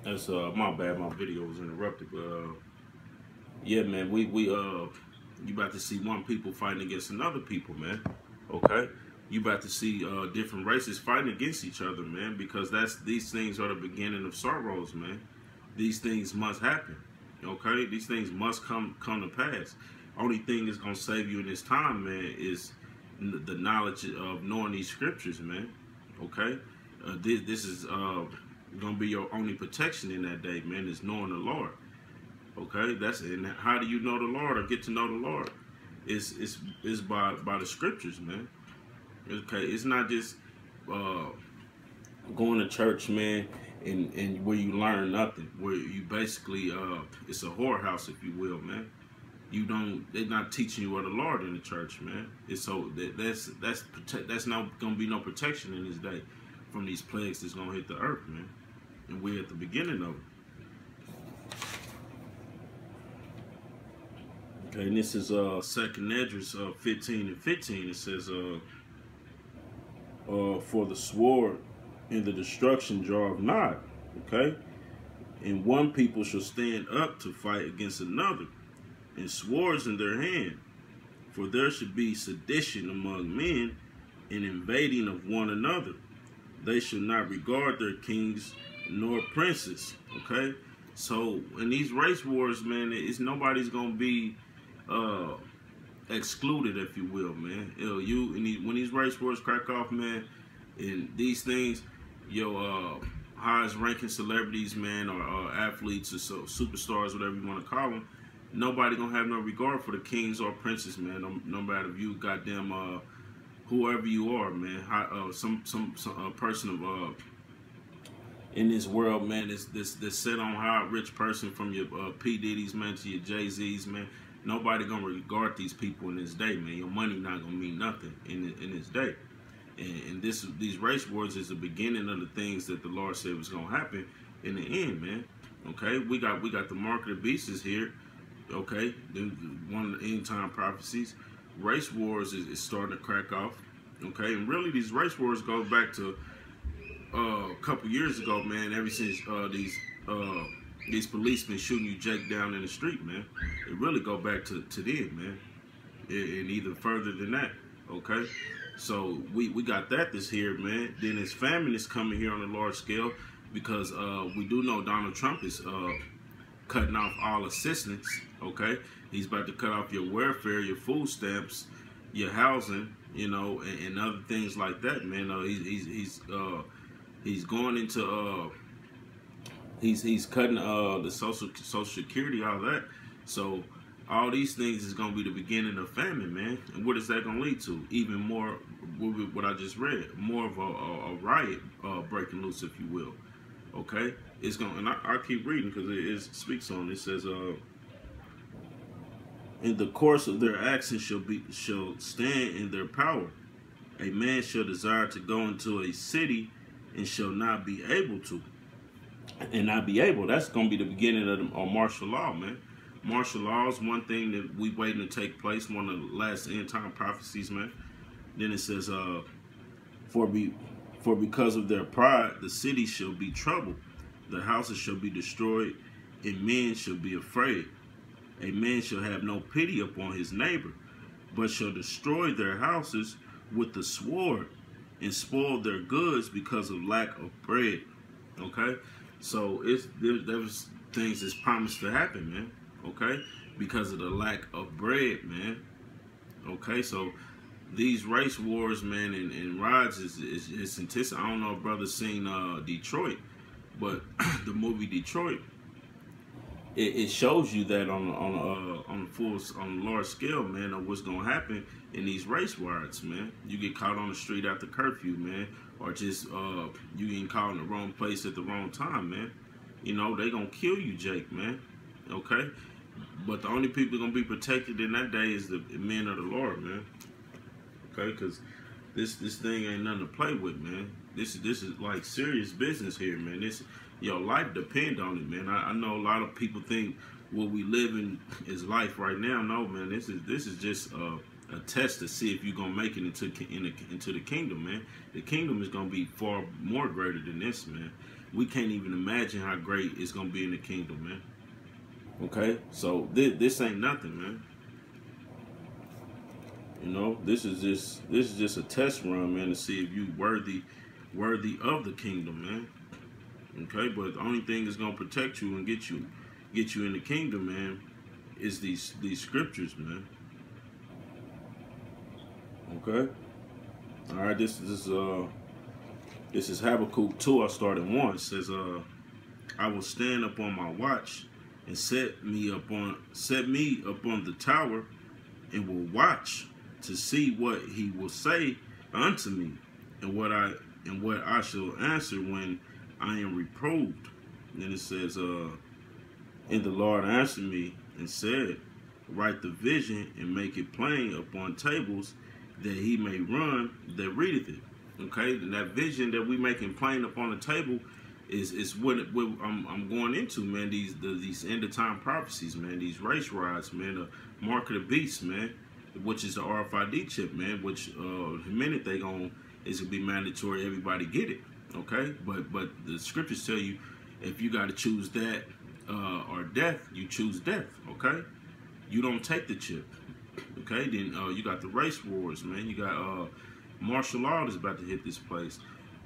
That's my bad. My video was interrupted, but yeah, man, you about to see one people fighting against another people, man. Okay, you about to see different races fighting against each other, man, because these things are the beginning of sorrows, man. These things must happen. Okay, these things must come to pass. Only thing that's gonna save you in this time, man, is the knowledge of knowing these scriptures, man. Okay, this is gonna be your only protection in that day, man. Is knowing the Lord. Okay, and how do you know the Lord or get to know the Lord? It's by the scriptures, man. Okay, it's not just uh, going to church, man, and where you learn nothing, where you basically it's a whorehouse, if you will, man. They're not teaching you of the Lord in the church, man. It's that's not gonna be no protection in this day from these plagues that's gonna hit the earth, man. And we're at the beginning of it. Okay, and this is Second Esdras 15 and 15. It says for the sword and the destruction draweth not. Okay, and one people shall stand up to fight against another, and swords in their hand. For there should be sedition among men, and invading of one another. They shall not regard their kings nor princes. Okay, so in these race wars, man, it's nobody's gonna be uh excluded, if you will, man. When these race wars crack off, man, and these things, your highest ranking celebrities, man, or athletes or superstars, whatever you want to call them, nobody gonna have no regard for the kings or princes, man. No matter if you goddamn whoever you are, man. Some person of in this world, man, this set on high rich person, from your P Diddy's, man, to your Jay Z's, man. Nobody gonna regard these people in this day, man. Your money not gonna mean nothing in this day. And these race wars is the beginning of the things that the Lord said was gonna happen in the end, man. Okay, we got the mark of the beast is here. Okay, one of the end time prophecies. Race wars is starting to crack off. Okay, and really these race wars go back to a couple years ago, man. Ever since these policemen shooting you Jake down in the street, man. It really go back to then, man, and even further than that. Okay, so we got that this here, man. Then this famine is coming here on a large scale because we do know Donald Trump is cutting off all assistance. Okay, he's about to cut off your welfare, your food stamps, your housing, you know, and other things like that, man. He's going into he's cutting the social security, all that. So all these things is gonna be the beginning of famine, man. And what is that gonna lead to? Even more, what I just read, more of a riot breaking loose, if you will. Okay, it's gonna, and I keep reading because it speaks on. It says, in the course of their actions shall stand in their power. A man shall desire to go into a city and shall not be able to. And not be able. That's gonna be the beginning of martial law, man. Martial law is one thing that we waiting to take place. One of the last end time prophecies, man. Then it says, for because of their pride, the city shall be troubled, the houses shall be destroyed, and men shall be afraid. A man shall have no pity upon his neighbor, but shall destroy their houses with the sword, and spoil their goods because of lack of bread. Okay, so there's things that's promised to happen, man. Okay, because of the lack of bread, man. Okay, so these race wars, man, and riots is intense. I don't know if brothers seen Detroit, but the movie Detroit, it shows you that on a large scale, man, of what's gonna happen in these race riots, man. You get caught on the street after curfew, man, or just you getting caught in the wrong place at the wrong time, man. You know they gonna kill you, Jake, man. Okay, but the only people gonna be protected in that day is the men of the Lord, man. Okay, because this thing ain't nothing to play with, man. This is like serious business here, man. Your life depend on it, man. I know a lot of people think what we live in is life right now. No, man. This is just a test to see if you're gonna make it into the kingdom, man. The kingdom is gonna be far more greater than this, man. we can't even imagine how great it's gonna be in the kingdom, man. Okay, so this ain't nothing, man. You know, this is just a test run, man, to see if you worthy of the kingdom, man. Okay, but the only thing that's gonna protect you and get you in the kingdom, man, is these scriptures, man. Okay. All right. This is Habakkuk 2. I started 1. It says, I will stand up on my watch and set me upon the tower, and will watch to see what he will say unto me, and what I shall answer when I am reproved. And then it says, and the Lord answered me and said, write the vision and make it plain upon tables, that he may run that readeth it. Okay, and that vision that we making plain upon the table is what I'm going into, man. These end of time prophecies, man. These race rides, man. The mark of the beast, man. Which is the RFID chip, man. Which the minute it's gonna be mandatory, everybody get it. Okay, but the scriptures tell you if you got to choose that or death, you choose death. Okay, you don't take the chip. Okay, then you got the race wars, man. You got martial law is about to hit this place.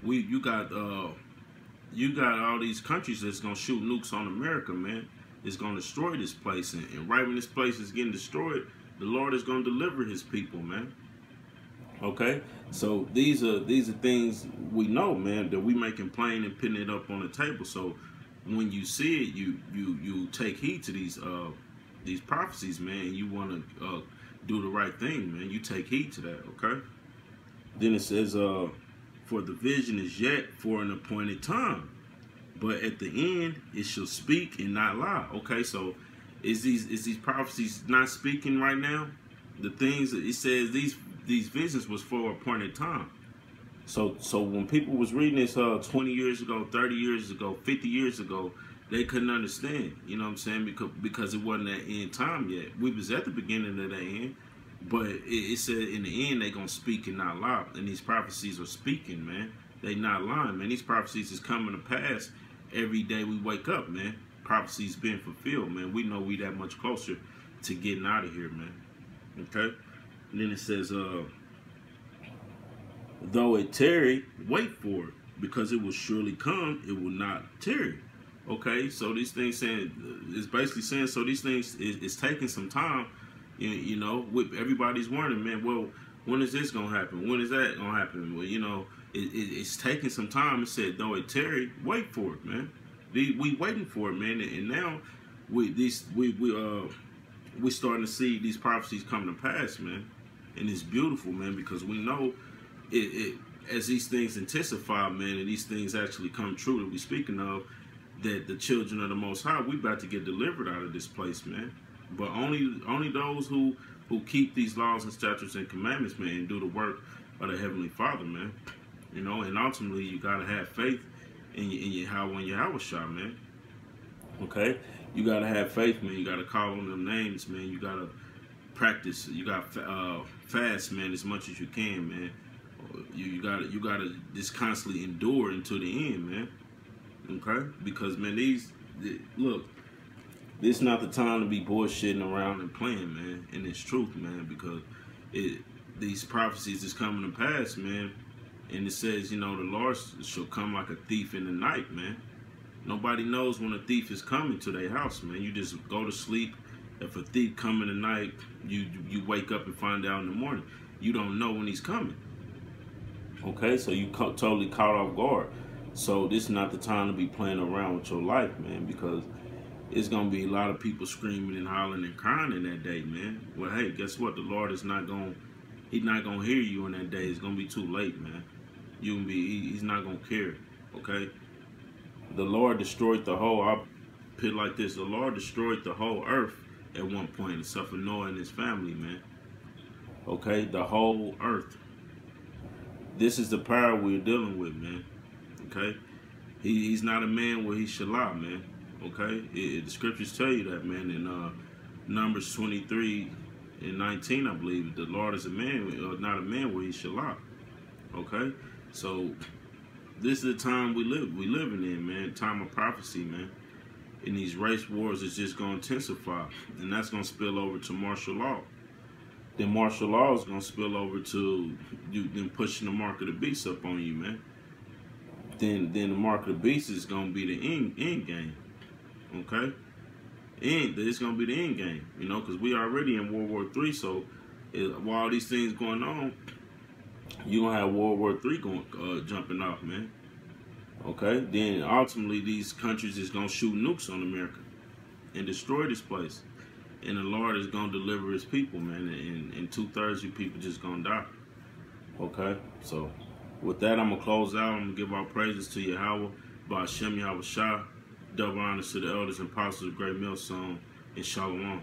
You got all these countries that's gonna shoot nukes on America, man. It's gonna destroy this place, and right when this place is getting destroyed, the Lord is gonna deliver His people, man. Okay, so these are things we know, man, that we making plain and putting it up on the table. So when you see it, you take heed to these prophecies, man. And you want to do the right thing, man. You take heed to that, okay? Then it says, for the vision is yet for an appointed time, but at the end it shall speak and not lie. Okay, so is these prophecies not speaking right now? The things that it says, these visions was for appointed time. So when people was reading this 20 years ago, 30 years ago, 50 years ago, they couldn't understand. You know what I'm saying? Because it wasn't that end time yet. We was at the beginning of that end. But it said in the end they gonna speak and not lie. And these prophecies are speaking, man. They not lying, man. These prophecies is coming to pass every day we wake up, man. Prophecies being fulfilled, man. We know we that much closer to getting out of here, man. Okay? And then it says, though it tarry, wait for it, because it will surely come, it will not tarry. Okay? So these things saying, it's basically saying, so these things is taking some time. You know, everybody's wondering, man, well, when is this going to happen? When is that going to happen? Well, you know, it's taking some time. It said, though it tarry, wait for it, man. We waiting for it, man. And now we starting to see these prophecies come to pass, man. And it's beautiful, man, because we know as these things intensify, man, and these things actually come true that we speaking of, that the children of the Most High, we about to get delivered out of this place, man. But only those who keep these laws and statutes and commandments, man, and do the work of the Heavenly Father, man. You know, and ultimately you gotta have faith in Yahweh and Yahushua, man. Okay, you gotta have faith, man. You gotta call on them names, man. You gotta practice. You gotta fast, man, as much as you can, man. You gotta just constantly endure until the end, man. Okay, because man, look. This is not the time to be bullshitting around and playing, man. And it's truth, man, because these prophecies is coming to pass, man. And it says, you know, the Lord shall come like a thief in the night, man. Nobody knows when a thief is coming to their house, man. You just go to sleep. If a thief come in the night, you wake up and find out in the morning. You don't know when he's coming. Okay, so you totally caught off guard. So this is not the time to be playing around with your life, man, because it's going to be a lot of people screaming and hollering and crying in that day, man. Well, hey, guess what? The Lord is not going to hear you in that day. It's going to be too late, man. He's not going to care, okay? The Lord destroyed the whole, I'll put it like this, the Lord destroyed the whole earth at one point, except for Noah and his family, man. Okay? The whole earth. This is the power we're dealing with, man. Okay? He's not a man where he should lie, man. Okay, the scriptures tell you that, man. In Numbers 23 and 19, I believe, the Lord is a man, not a man where he should lie. Okay, so this is the time we living in, man. Time of prophecy, man. And these race wars is just gonna intensify, and that's gonna spill over to martial law. Then martial law is gonna spill over to you, then pushing the mark of the beast up on you, man. Then the mark of the beast is gonna be the end game, okay? And it's gonna be the end game, you know, because we already in World War III. So while these things going on, you gonna have World War III going jumping off, man. Okay, then ultimately these countries is gonna shoot nukes on America and destroy this place, and the Lord is gonna deliver His people, man. And 2/3 of you people just gonna die. Okay, so with that, I'm gonna close out. I'm gonna give our praises to Yahweh, Ba'ashem Yahweh Shah, double honors to the elders and apostles of Great Millstone, and Shalom.